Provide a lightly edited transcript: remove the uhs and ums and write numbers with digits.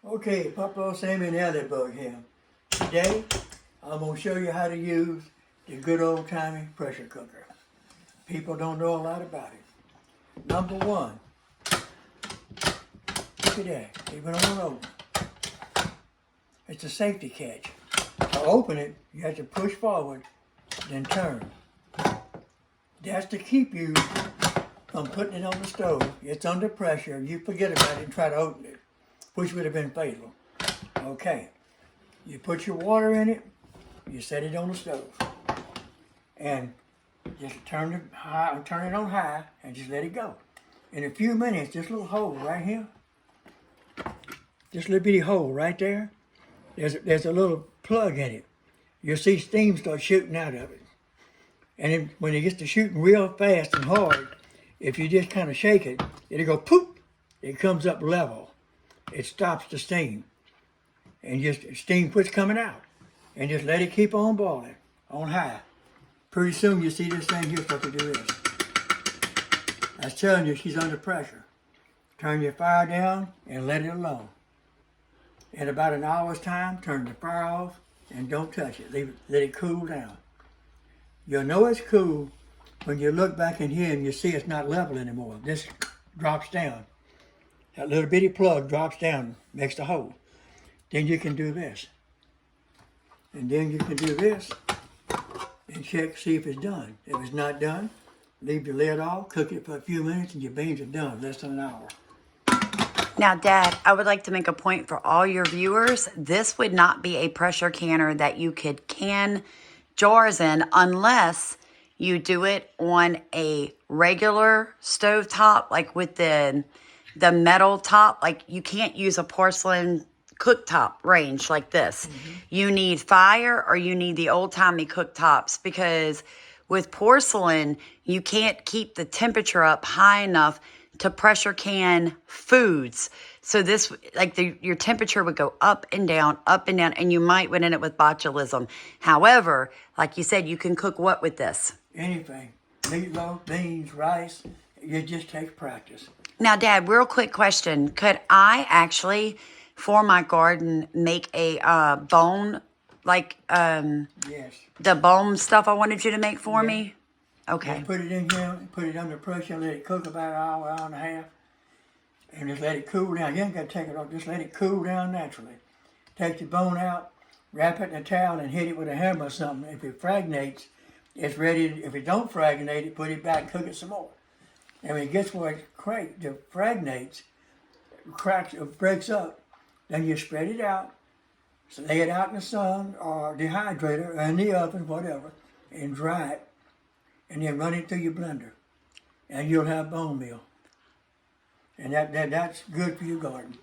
Okay, Pawpaw, Sammy, and Ellie Bug here. Today, I'm going to show you how to use the good old-timey pressure cooker. People don't know a lot about it. Number one, look at that, even on open. It's a safety catch. To open it, you have to push forward, then turn. That's to keep you from putting it on the stove. It's under pressure, you forget about it and try to open it, which would have been fatal. Okay, you put your water in it, you set it on the stove, and just turn it on high, and just let it go. In a few minutes, this little hole right here, this little bitty hole right there, there's a little plug in it. You'll see steam start shooting out of it. And then when it gets to shooting real fast and hard, if you just kind of shake it, it'll go poof, it comes up level. It stops the steam. And just steam quits coming out. And just let it keep on boiling, on high. Pretty soon you see this thing here start to do this. I was telling you, she's under pressure. Turn your fire down and let it alone. In about an hour's time, turn the fire off and don't touch it. Let it cool down. You'll know it's cool when you look back in here and you see it's not level anymore. This drops down. That little bitty plug drops down, makes the hole. Then you can do this. And then you can do this and check, see if it's done. If it's not done, leave the lid off, cook it for a few minutes, and your beans are done, less than an hour. Now, Dad, I would like to make a point for all your viewers. This would not be a pressure canner that you could can jars in unless you do it on a regular stove top, like with the metal top. Like, you can't use a porcelain cooktop range like this. You need fire, or you need the old-timey cooktops, because with porcelain, you can't keep the temperature up high enough to pressure can foods. So this, like your temperature would go up and down, and you might win in it with botulism. However, like you said, you can cook what with this? Anything. Meatloaf, beans, rice. It just takes practice. Now, Dad, real quick question. Could I actually, for my garden, make a bone, like Yes. the bone stuff I wanted you to make for me? Okay. Just put it in here, put it under pressure, let it cook about an hour, hour and a half, and just let it cool down. You ain't got to take it off, just let it cool down naturally. Take the bone out, wrap it in a towel, and hit it with a hammer or something. If it fragnates, it's ready. If it don't fragnate it, put it back, cook it some more. And when it gets where it fragnates, cracks, or breaks up, then you spread it out, so lay it out in the sun or dehydrator or in the oven, whatever, and dry it. And then run it through your blender, and you'll have bone meal. And that's good for your garden.